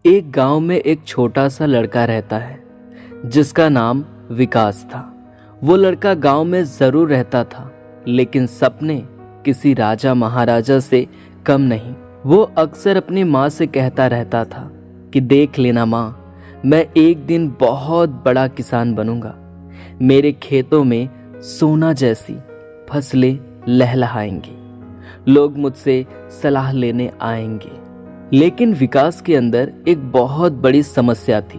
एक गांव में एक छोटा सा लड़का रहता है जिसका नाम विकास था। वो लड़का गांव में जरूर रहता था, लेकिन सपने किसी राजा महाराजा से कम नहीं। वो अक्सर अपनी माँ से कहता रहता था कि देख लेना माँ, मैं एक दिन बहुत बड़ा किसान बनूंगा। मेरे खेतों में सोना जैसी फसलें लहलहाएंगी, लोग मुझसे सलाह लेने आएंगे। लेकिन विकास के अंदर एक बहुत बड़ी समस्या थी।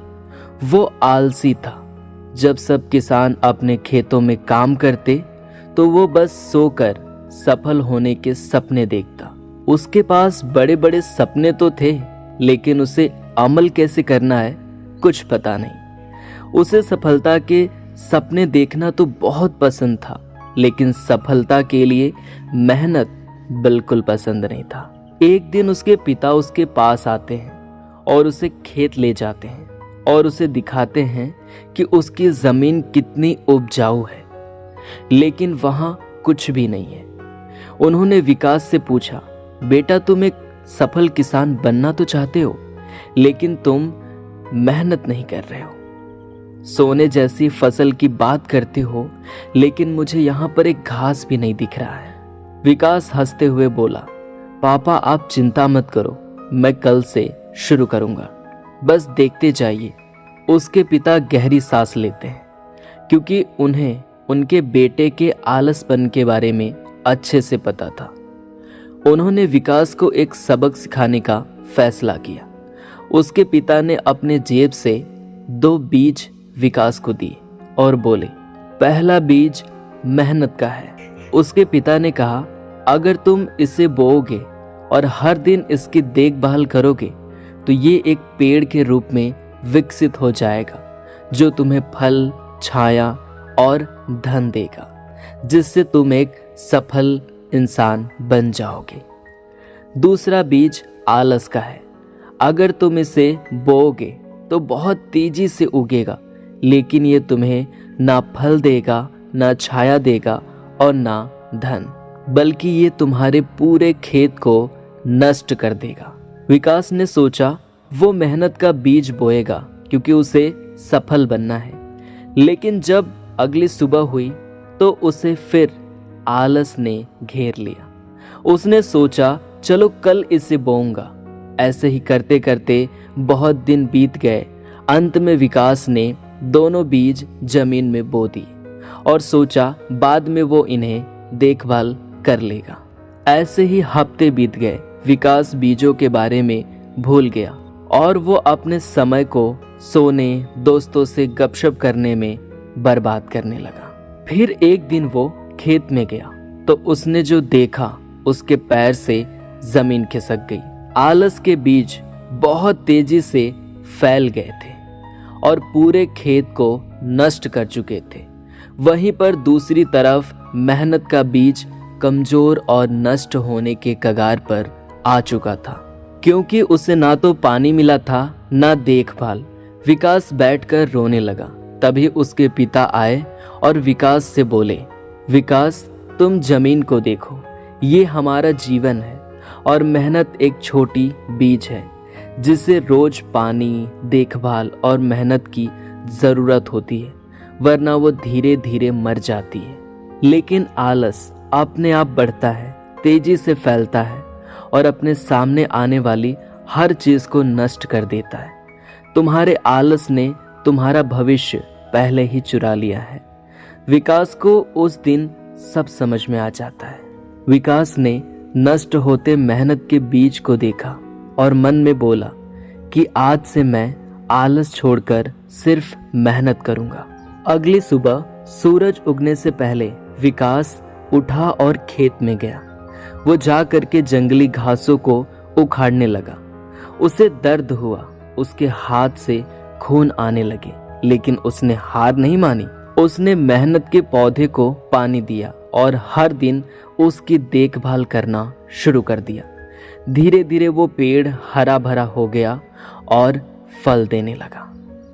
वो आलसी था। जब सब किसान अपने खेतों में काम करते तो वो बस सोकर सफल होने के सपने देखता। उसके पास बड़े बड़े सपने तो थे, लेकिन उसे अमल कैसे करना है कुछ पता नहीं। उसे सफलता के सपने देखना तो बहुत पसंद था, लेकिन सफलता के लिए मेहनत बिल्कुल पसंद नहीं था। एक दिन उसके पिता उसके पास आते हैं और उसे खेत ले जाते हैं और उसे दिखाते हैं कि उसकी जमीन कितनी उपजाऊ है, लेकिन वहां कुछ भी नहीं है। उन्होंने विकास से पूछा, बेटा तुम एक सफल किसान बनना तो चाहते हो, लेकिन तुम मेहनत नहीं कर रहे हो। सोने जैसी फसल की बात करते हो, लेकिन मुझे यहाँ पर एक घास भी नहीं दिख रहा है। विकास हंसते हुए बोला, पापा आप चिंता मत करो, मैं कल से शुरू करूंगा, बस देखते जाइए। उसके पिता गहरी सांस लेते हैं, क्योंकि उन्हें उनके बेटे के आलसपन के बारे में अच्छे से पता था। उन्होंने विकास को एक सबक सिखाने का फैसला किया। उसके पिता ने अपने जेब से 2 बीज विकास को दिए और बोले, पहला बीज मेहनत का है। उसके पिता ने कहा, अगर तुम इसे बोओगे और हर दिन इसकी देखभाल करोगे तो ये एक पेड़ के रूप में विकसित हो जाएगा, जो तुम्हें फल, छाया और धन देगा, जिससे तुम एक सफल इंसान बन जाओगे। दूसरा बीज आलस का है। अगर तुम इसे बोओगे तो बहुत तेजी से उगेगा, लेकिन ये तुम्हें ना फल देगा, ना छाया देगा और ना धन, बल्कि ये तुम्हारे पूरे खेत को नष्ट कर देगा। विकास ने सोचा वो मेहनत का बीज बोएगा क्योंकि उसे सफल बनना है। लेकिन जब अगली सुबह हुई तो उसे फिर आलस ने घेर लिया। उसने सोचा चलो कल इसे बोऊंगा। ऐसे ही करते करते बहुत दिन बीत गए। अंत में विकास ने दोनों बीज जमीन में बो दिए और सोचा बाद में वो इन्हें देखभाल कर लेगा। ऐसे ही हफ्ते बीत गए। विकास बीजों के बारे में भूल गया और वो अपने समय को सोने, दोस्तों से गपशप करने में बर्बाद करने लगा। फिर एक दिन वो खेत में गया तो उसने जो देखा, उसके पैर से जमीन खिसक गई। आलस के बीज बहुत तेजी से फैल गए थे और पूरे खेत को नष्ट कर चुके थे। वहीं पर दूसरी तरफ मेहनत का बीज कमजोर और नष्ट होने के कगार पर आ चुका था, क्योंकि उसे ना तो पानी मिला था ना देखभाल। विकास बैठकर रोने लगा। तभी उसके पिता आए और विकास से बोले, विकास तुम जमीन को देखो, ये हमारा जीवन है और मेहनत एक छोटी बीज है जिसे रोज पानी, देखभाल और मेहनत की जरूरत होती है, वरना वो धीरे धीरे मर जाती है। लेकिन आलस अपने आप बढ़ता है, तेजी से फैलता है और अपने सामने आने वाली हर चीज को नष्ट कर देता है। तुम्हारे आलस ने तुम्हारा भविष्य पहले ही चुरा लिया है। विकास को उस दिन सब समझ में आ जाता है। विकास ने नष्ट होते मेहनत के बीज को देखा और मन में बोला कि आज से मैं आलस छोड़कर सिर्फ मेहनत करूंगा। अगली सुबह सूरज उगने से पहले विकास उठा और खेत में गया। वो जा करके जंगली घासों को उखाड़ने लगा। उसे दर्द हुआ, उसके हाथ से खून आने लगे, लेकिन उसने हार नहीं मानी। उसने मेहनत के पौधे को पानी दिया और हर दिन उसकी देखभाल करना शुरू कर दिया। धीरे धीरे वो पेड़ हरा भरा हो गया और फल देने लगा।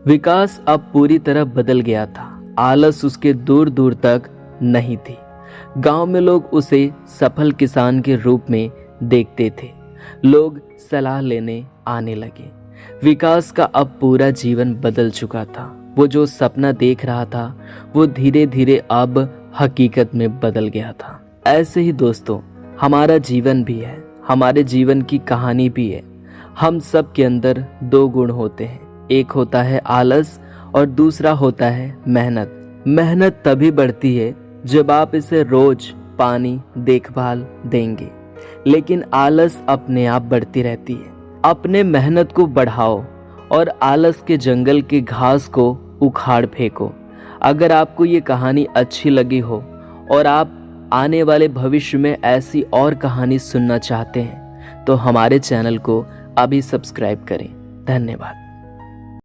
विकास अब पूरी तरह बदल गया था। आलस उसके दूर दूर तक नहीं थी। गांव में लोग उसे सफल किसान के रूप में देखते थे। लोग सलाह लेने आने लगे। विकास का अब पूरा जीवन बदल चुका था। वो जो सपना देख रहा था वो धीरे धीरे अब हकीकत में बदल गया था। ऐसे ही दोस्तों हमारा जीवन भी है, हमारे जीवन की कहानी भी है। हम सब के अंदर दो गुण होते हैं, एक होता है आलस और दूसरा होता है मेहनत। मेहनत तभी बढ़ती है जब आप इसे रोज पानी देखभाल देंगे, लेकिन आलस अपने आप बढ़ती रहती है। अपने मेहनत को बढ़ाओ और आलस के जंगल के घास को उखाड़ फेंको। अगर आपको ये कहानी अच्छी लगी हो और आप आने वाले भविष्य में ऐसी और कहानी सुनना चाहते हैं तो हमारे चैनल को अभी सब्सक्राइब करें। धन्यवाद।